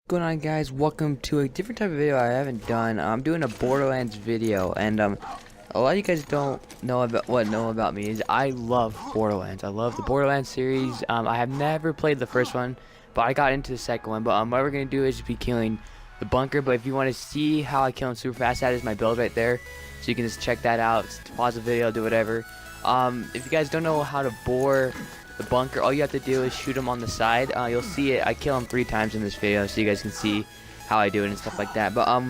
Going on, guys? Welcome to a different type of video I haven't done. I'm doing a Borderlands video, and a lot of you guys don't know about me is I love Borderlands. I love the Borderlands series. I have never played the first one, but I got into the second one. But what we're gonna do is be killing the bunker. But if you want to see how I kill him super fast, that is my build right there. So you can just check that out. Just pause the video, do whatever. If you guys don't know how to bore the bunker, all you have to do is shoot him on the side. You'll see it. I kill him 3 times in this video, so you guys can see how I do it and stuff like that. But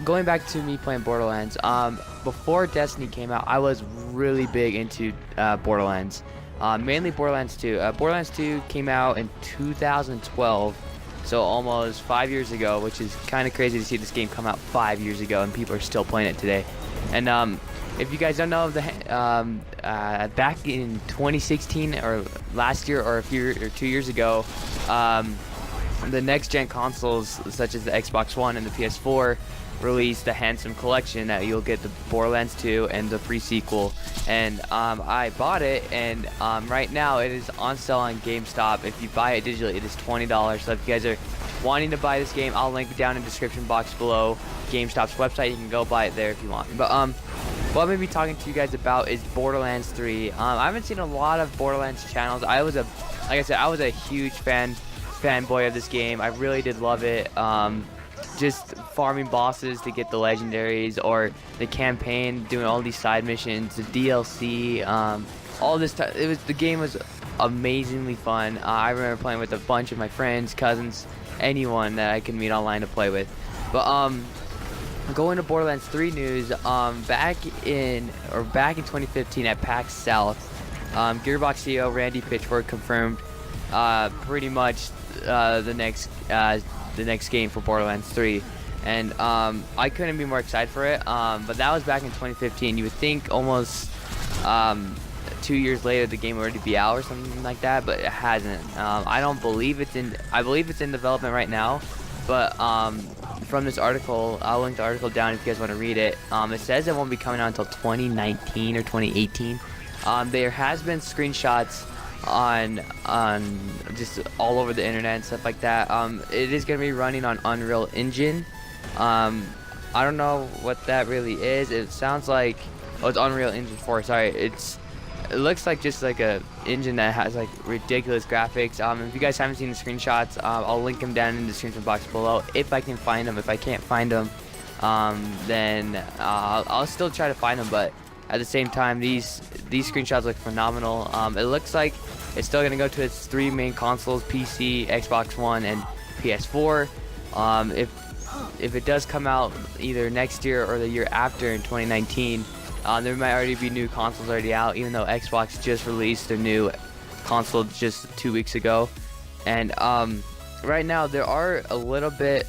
going back to me playing Borderlands, before Destiny came out, I was really big into Borderlands, mainly Borderlands 2. Borderlands 2 came out in 2012, so almost 5 years ago, which is kind of crazy to see this game come out 5 years ago and people are still playing it today. And if you guys don't know, back in 2016 or last year or 2 years ago, the next gen consoles such as the Xbox One and the PS4 released the Handsome Collection that you'll get the Borderlands 2 and the pre-sequel. And I bought it, and right now it is on sale on GameStop. If you buy it digitally, it is $20. So if you guys are wanting to buy this game, I'll link it down in the description box below. GameStop's website, you can go buy it there if you want. But what I'm going to be talking to you guys about is Borderlands 3. I haven't seen a lot of Borderlands channels. Like I said, I was a huge fanboy of this game. I really did love it. Just farming bosses to get the legendaries, or the campaign, doing all these side missions, the DLC, all this stuff. The game was amazingly fun. I remember playing with a bunch of my friends, cousins, anyone that I could meet online to play with. But going to Borderlands 3 news, back in 2015 at PAX South, Gearbox CEO Randy Pitchford confirmed pretty much the next game for Borderlands 3, and I couldn't be more excited for it. But that was back in 2015. You would think almost 2 years later the game would already be out or something like that, but it hasn't. I believe it's in development right now, but from this article, I'll link the article down if you guys want to read it. It says it won't be coming out until 2019 or 2018. There has been screenshots on just all over the internet and stuff like that. It is going to be running on Unreal Engine. I don't know what that really is. It sounds like, oh, it's Unreal Engine 4. Sorry, it looks like just like a engine that has like ridiculous graphics. If you guys haven't seen the screenshots, I'll link them down in the description box below if I can find them. If I can't find them, then I'll still try to find them. But at the same time, these screenshots look phenomenal. It looks like it's still gonna go to its 3 main consoles: PC, Xbox One, and PS4. If it does come out either next year or the year after in 2019. There might already be new consoles already out, even though Xbox just released their new console just 2 weeks ago. And right now there are a little bit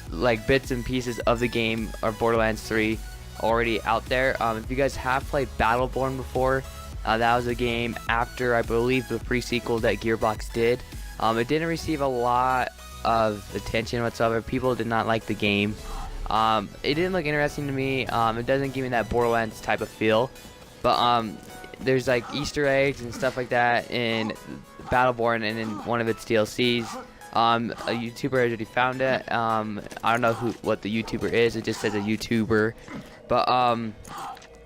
like bits and pieces of the game or Borderlands 3 already out there. If you guys have played Battleborn before, that was a game after, I believe, the pre-sequel that Gearbox did. It didn't receive a lot of attention whatsoever. People did not like the game. It didn't look interesting to me. It doesn't give me that Borderlands type of feel. But there's like Easter eggs and stuff like that in Battleborn and in one of its DLCs. A YouTuber already found it. I don't know what the YouTuber is. It just says a YouTuber. But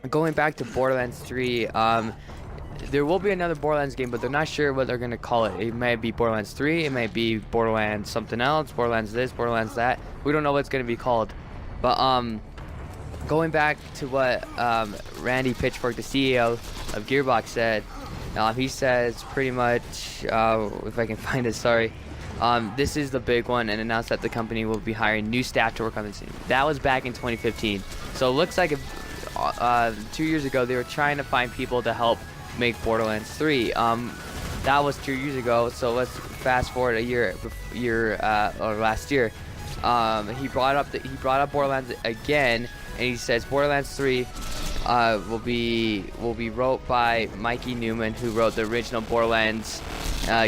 going back to Borderlands 3, there will be another Borderlands game, but they're not sure what they're gonna call it. It may be Borderlands 3. It may be Borderlands something else. Borderlands this. Borderlands that. We don't know what it's gonna be called. But going back to what Randy Pitchford, the CEO of Gearbox, said, he says pretty much, if I can find it, sorry, this is the big one, and announced that the company will be hiring new staff to work on this. That was back in 2015. So it looks like 2 years ago they were trying to find people to help make Borderlands 3. That was 2 years ago. So let's fast forward a year or last year. He brought up Borderlands again, and he says Borderlands 3 will be wrote by Mikey Newman, who wrote the original Borderlands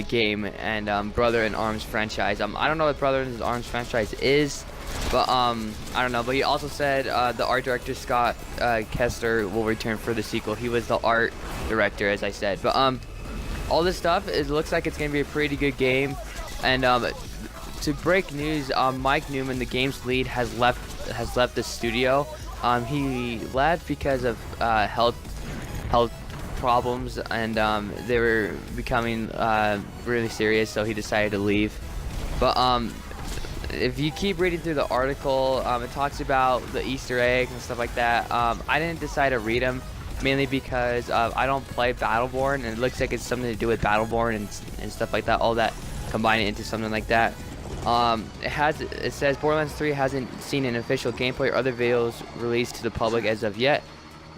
game and Brother in Arms franchise. I don't know what Brother in Arms franchise is, but I don't know. But he also said the art director Scott Kessler will return for the sequel. He was the art director, as I said. But all this stuff, it looks like it's gonna be a pretty good game, and to break news, Mike Newman, the game's lead, has left the studio. He left because of health problems, and they were becoming really serious, so he decided to leave. But if you keep reading through the article, it talks about the Easter eggs and stuff like that. I didn't decide to read them, mainly because I don't play Battleborn, and it looks like it's something to do with Battleborn and stuff like that, all that combine it into something like that. It says Borderlands 3 hasn't seen an official gameplay or other videos released to the public as of yet,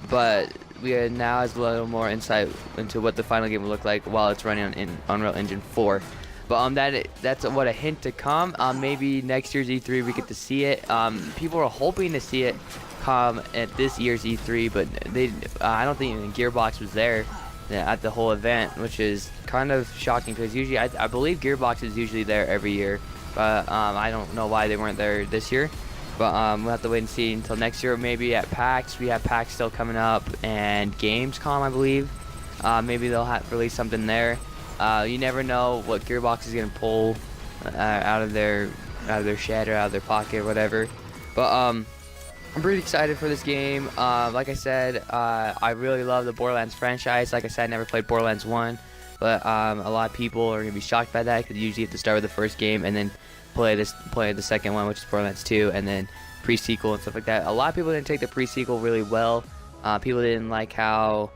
but we now has a little more insight into what the final game will look like while it's running on Unreal Engine 4. But that's what a hint to come. Maybe next year's E3 we get to see it. People are hoping to see it come at this year's E3, but I don't think even Gearbox was there at the whole event, which is kind of shocking because usually I believe Gearbox is usually there every year, but I don't know why they weren't there this year. But we'll have to wait and see until next year. Maybe at PAX. We have PAX still coming up, and Gamescom, I believe. Maybe they'll release something there. You never know what Gearbox is gonna pull out of their shed or out of their pocket or whatever. But I'm pretty excited for this game. Like I said, I really love the Borderlands franchise. Like I said, I never played Borderlands 1, but a lot of people are gonna be shocked by that because you usually have to start with the first game and then play the second one, which is Borderlands 2, and then pre-sequel and stuff like that. A lot of people didn't take the pre-sequel really well. People didn't like how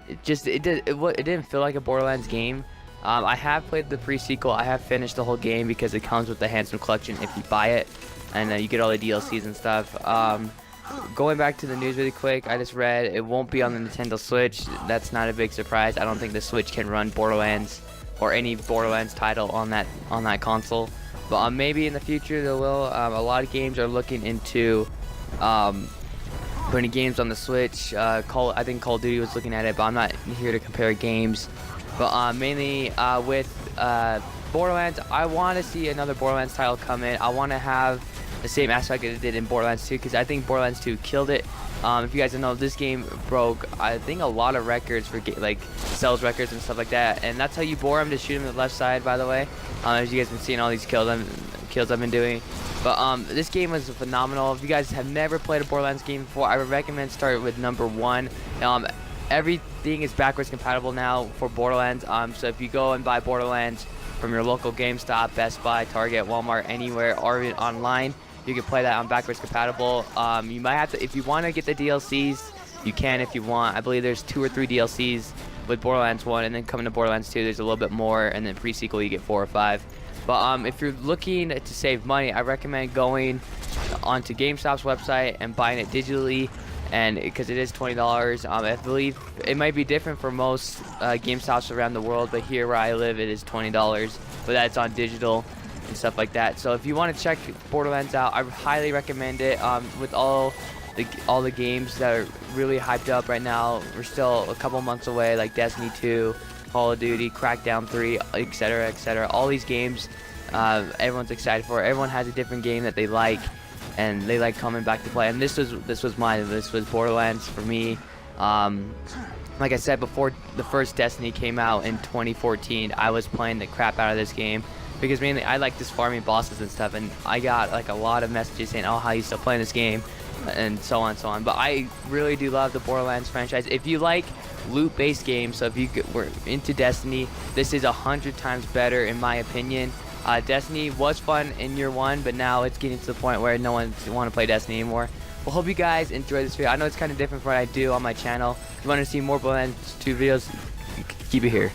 it didn't feel like a Borderlands game. I have played the pre-sequel. I have finished the whole game because it comes with the Handsome Collection if you buy it, and you get all the DLCs and stuff. Going back to the news really quick, I just read it won't be on the Nintendo Switch. That's not a big surprise. I don't think the Switch can run Borderlands or any Borderlands title on that console, but maybe in the future they will. A lot of games are looking into putting games on the Switch. I think Call of Duty was looking at it, but I'm not here to compare games. But mainly with Borderlands, I want to see another Borderlands title come in. I want to have the same aspect that it did in Borderlands 2, because I think Borderlands 2 killed it. If you guys don't know, this game broke, I think, a lot of records for like sales records and stuff like that. And that's how you bore them, to shoot them to the left side, by the way. As you guys have been seeing all these kills I've been doing. But this game was phenomenal. If you guys have never played a Borderlands game before, I would recommend start with number 1. Everything is backwards compatible now for Borderlands. So if you go and buy Borderlands from your local GameStop, Best Buy, Target, Walmart, anywhere, or online, you can play that on backwards compatible. You might have to, if you want to get the DLCs, you can if you want. I believe there's 2 or 3 DLCs with Borderlands 1, and then coming to Borderlands 2, there's a little bit more, and then pre-sequel you get 4 or 5. But if you're looking to save money, I recommend going onto GameStop's website and buying it digitally, and because it is $20. I believe it might be different for most GameStops around the world, but here where I live, it is $20. But that's on digital and stuff like that. So if you want to check Borderlands out, I highly recommend it. With all the games that are really hyped up right now, we're still a couple months away, like Destiny 2, Call of Duty, Crackdown 3, etc., etc. All these games, everyone's excited for. Everyone has a different game that they like, and they like coming back to play. And this was mine. This was Borderlands for me. Like I said before, the first Destiny came out in 2014. I was playing the crap out of this game because mainly I like just farming bosses and stuff. And I got like a lot of messages saying, "Oh, how you still playing this game?" and so on and so on. But I really do love the Borderlands franchise. If you like loot-based games, so if you were into Destiny, this is 100 times better in my opinion. Destiny was fun in year 1, but now it's getting to the point where no one wants to play Destiny anymore. Well, hope you guys enjoy this video. I know it's kind of different from what I do on my channel. If you want to see more Borderlands 2 videos, keep it here.